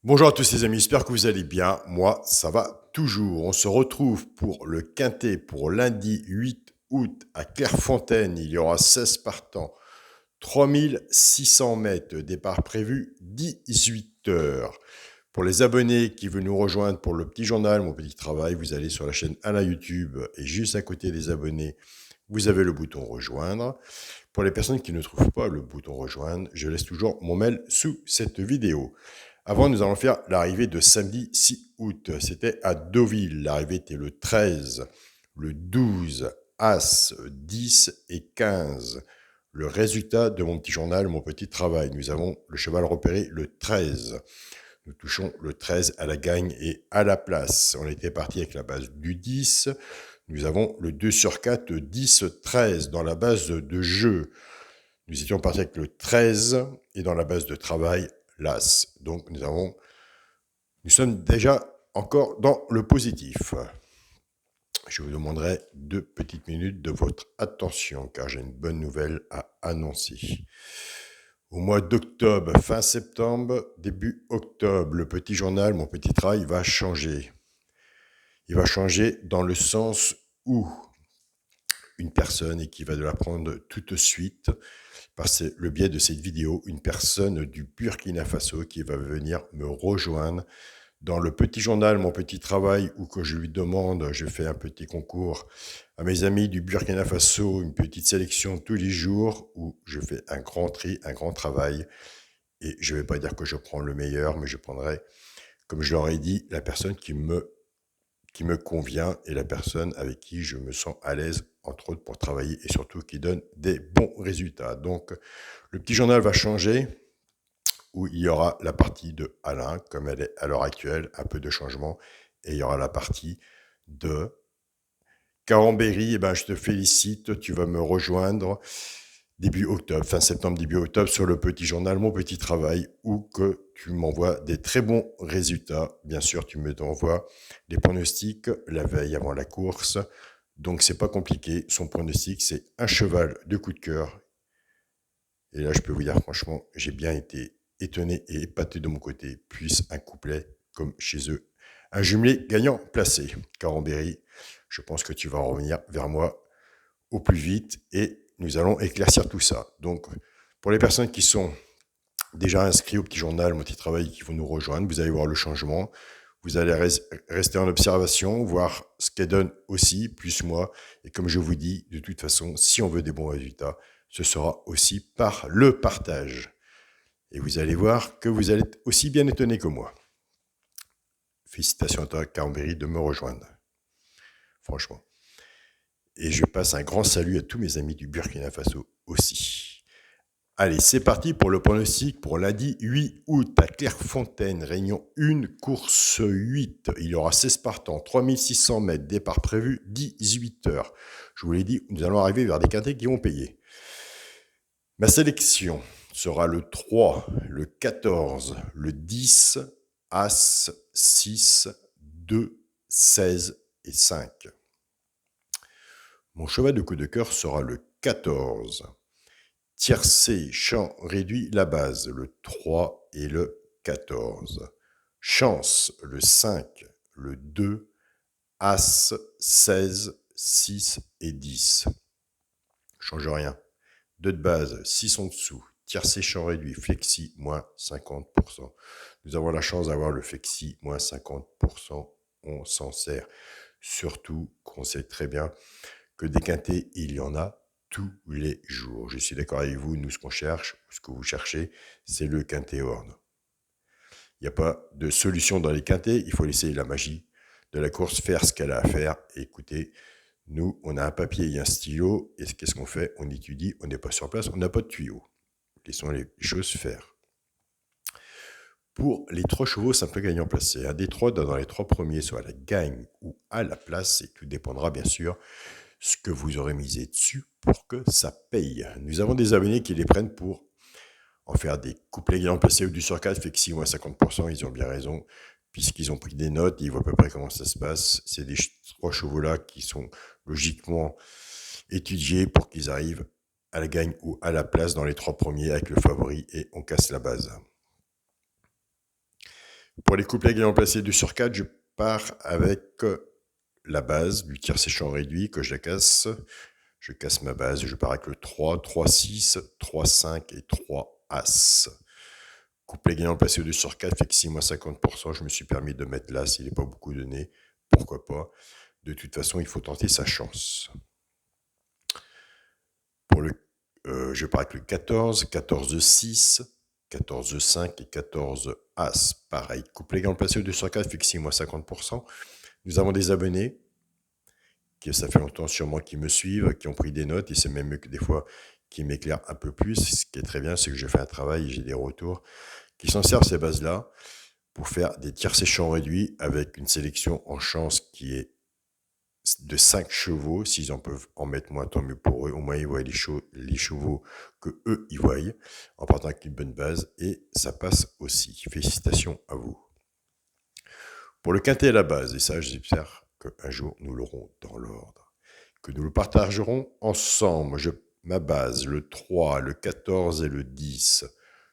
Bonjour à tous les amis, j'espère que vous allez bien. Moi, ça va toujours. On se retrouve pour le Quintet pour lundi 8 août à Clairefontaine. Il y aura 16 partants, 3600 mètres, départ prévu 18 heures. Pour les abonnés qui veulent nous rejoindre pour le petit journal, mon petit travail, vous allez sur la chaîne Alain YouTube et juste à côté des abonnés, vous avez le bouton rejoindre. Pour les personnes qui ne trouvent pas le bouton rejoindre, je laisse toujours mon mail sous cette vidéo. Avant, nous allons faire l'arrivée de samedi 6 août. C'était à Deauville. L'arrivée était le 13, le 12, As, 10 et 15. Le résultat de mon petit journal, mon petit travail. Nous avons le cheval repéré le 13. Nous touchons le 13 à la gagne et à la place. On était parti avec la base du 10. Nous avons le 2 sur 4, 10, 13 dans la base de jeu. Nous étions partis avec le 13 et dans la base de travail, l'As. Donc nous sommes déjà encore dans le positif. Je vous demanderai 2 petites minutes de votre attention car j'ai une bonne nouvelle à annoncer. Au mois d'octobre, fin septembre, début octobre, le petit journal, mon petit travail va changer. Il va changer dans le sens où une personne, et qui va de l'apprendre tout de suite, par le biais de cette vidéo, une personne du Burkina Faso qui va venir me rejoindre dans le petit journal, mon petit travail, où que je lui demande, je fais un petit concours à mes amis du Burkina Faso, une petite sélection tous les jours, où je fais un grand tri, un grand travail. Et je ne vais pas dire que je prends le meilleur, mais je prendrai, comme je leur ai dit, la personne qui me convient et la personne avec qui je me sens à l'aise, entre autres, pour travailler et surtout qui donne des bons résultats. Donc, le petit journal va changer où il y aura la partie de Alain, comme elle est à l'heure actuelle, un peu de changement, et il y aura la partie de Carambéry. Eh ben, je te félicite, tu vas me rejoindre début octobre, fin septembre, début octobre, sur le petit journal, mon petit travail, où que tu m'envoies des très bons résultats. Bien sûr, tu me t'envoies des pronostics la veille avant la course. Donc, c'est pas compliqué. Son pronostic, c'est un cheval de coup de cœur. Et là, je peux vous dire, franchement, j'ai bien été étonné et épaté de mon côté, puisse un couplet, comme chez eux, un jumelé gagnant placé. Carambéry, je pense que tu vas revenir vers moi au plus vite et nous allons éclaircir tout ça. Donc, pour les personnes qui sont déjà inscrites au petit journal, mon petit travail, qui vont nous rejoindre, vous allez voir le changement. Vous allez rester en observation, voir ce qu'elle donne aussi, plus moi. Et comme je vous dis, de toute façon, si on veut des bons résultats, ce sera aussi par le partage. Et vous allez voir que vous allez être aussi bien étonné que moi. Félicitations à toi, Carambéry, de me rejoindre. Franchement. Et je passe un grand salut à tous mes amis du Burkina Faso aussi. Allez, c'est parti pour le pronostic pour lundi 8 août à Clairefontaine, réunion 1, course 8. Il y aura 16 partants, 3600 mètres, départ prévu 18 heures. Je vous l'ai dit, nous allons arriver vers des quintets qui vont payer. Ma sélection sera le 3, le 14, le 10, As, 6, 2, 16 et 5. Mon cheval de coup de cœur sera le 14. Tiercé, champ réduit, la base, le 3 et le 14. Chance, le 5, le 2, As, 16, 6 et 10. Change rien. 2 de base, 6 en dessous. Tiercé, champ réduit, flexi, moins 50%. Nous avons la chance d'avoir le flexi, moins 50%. On s'en sert. Surtout qu'on sait très bien que des quintés, il y en a tous les jours. Je suis d'accord avec vous, nous, ce qu'on cherche, ce que vous cherchez, c'est le quintet horn. Il n'y a pas de solution dans les quintets, il faut laisser la magie de la course faire ce qu'elle a à faire. Et écoutez, nous, on a un papier et un stylo, et qu'est-ce qu'on fait? On étudie, on n'est pas sur place, on n'a pas de tuyau. Laissons les choses faire. Pour les 3 chevaux simple gagnant placé, un des 3 dans les 3 premiers, soit à la gagne ou à la place, et tout dépendra bien sûr ce que vous aurez misé dessus pour que ça paye. Nous avons des abonnés qui les prennent pour en faire des couplets gagnants placés ou du sur 4, fait que 6 ou à 50%, ils ont bien raison, puisqu'ils ont pris des notes, ils voient à peu près comment ça se passe. C'est des 3 chevaux-là qui sont logiquement étudiés pour qu'ils arrivent à la gagne ou à la place dans les 3 premiers avec le favori et on casse la base. Pour les couplets gagnants placés 2 sur 4, je pars avec la base du tiers séchant réduit que je la casse. Je casse ma base et je pars avec le 3, 3, 6, 3, 5 et 3 As. Couplet gagnant placé 2 sur 4 fait que 6 moins 50%. Je me suis permis de mettre l'As, il n'est pas beaucoup donné. Pourquoi pas? De toute façon, il faut tenter sa chance. Pour je pars avec le 14, 14 6, 14 5 et 14 As. Pareil, couplet gagnant placé 2 sur 4 fait que 6 moins 50%. Nous avons des abonnés qui, ça fait longtemps sûrement, qui me suivent, qui ont pris des notes, et c'est même mieux que des fois qui m'éclairent un peu plus. Ce qui est très bien, c'est que je fais un travail et j'ai des retours qui s'en servent ces bases-là pour faire des tiers séchants réduits avec une sélection en chance qui est de 5 chevaux. S'ils en peuvent en mettre moins, tant mieux pour eux. Au moins, ils voient les chevaux que eux, ils voient, en partant avec une bonne base, et ça passe aussi. Félicitations à vous. Pour le quintet à la base, et ça, j'espère qu'un jour, nous l'aurons dans l'ordre, que nous le partagerons ensemble. Ma base, le 3, le 14 et le 10.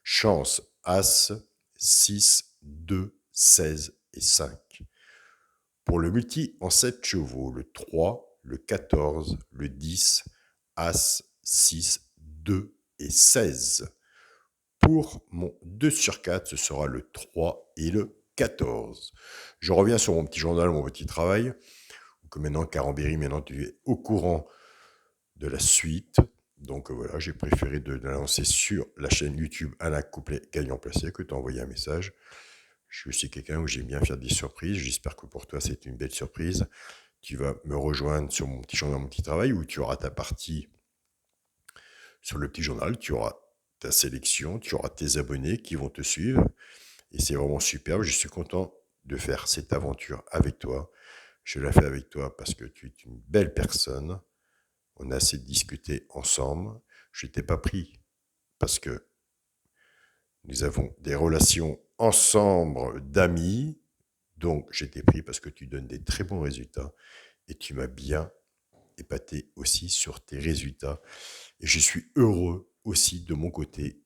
Chance, As, 6, 2, 16 et 5. Pour le multi en 7 chevaux, le 3, le 14, le 10, As, 6, 2 et 16. Pour mon 2 sur 4, ce sera le 3 et le 14. Je reviens sur mon petit journal, mon petit travail, que maintenant, Carambéry, maintenant tu es au courant de la suite. Donc voilà, j'ai préféré de l'annoncer sur la chaîne YouTube Alain Couplet Gagnant Placé, que tu as envoyé un message. Je suis aussi quelqu'un où j'aime bien faire des surprises. J'espère que pour toi, c'est une belle surprise. Tu vas me rejoindre sur mon petit journal, mon petit travail, où tu auras ta partie sur le petit journal, tu auras ta sélection, tu auras tes abonnés qui vont te suivre. Et c'est vraiment superbe. Je suis content de faire cette aventure avec toi. Je la fais avec toi parce que tu es une belle personne. On a assez discuté ensemble. Je ne t'ai pas pris parce que nous avons des relations ensemble d'amis. Donc, je t'ai pris parce que tu donnes des très bons résultats. Et tu m'as bien épaté aussi sur tes résultats. Et je suis heureux aussi de mon côté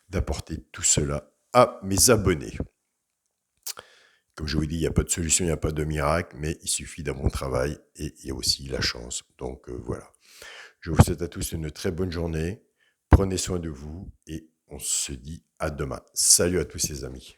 d'apporter tout cela à mes abonnés. Comme je vous dis, il n'y a pas de solution, il n'y a pas de miracle, mais il suffit d'un bon travail et il y a aussi la chance. Donc voilà. Je vous souhaite à tous une très bonne journée. Prenez soin de vous et on se dit à demain. Salut à tous les amis.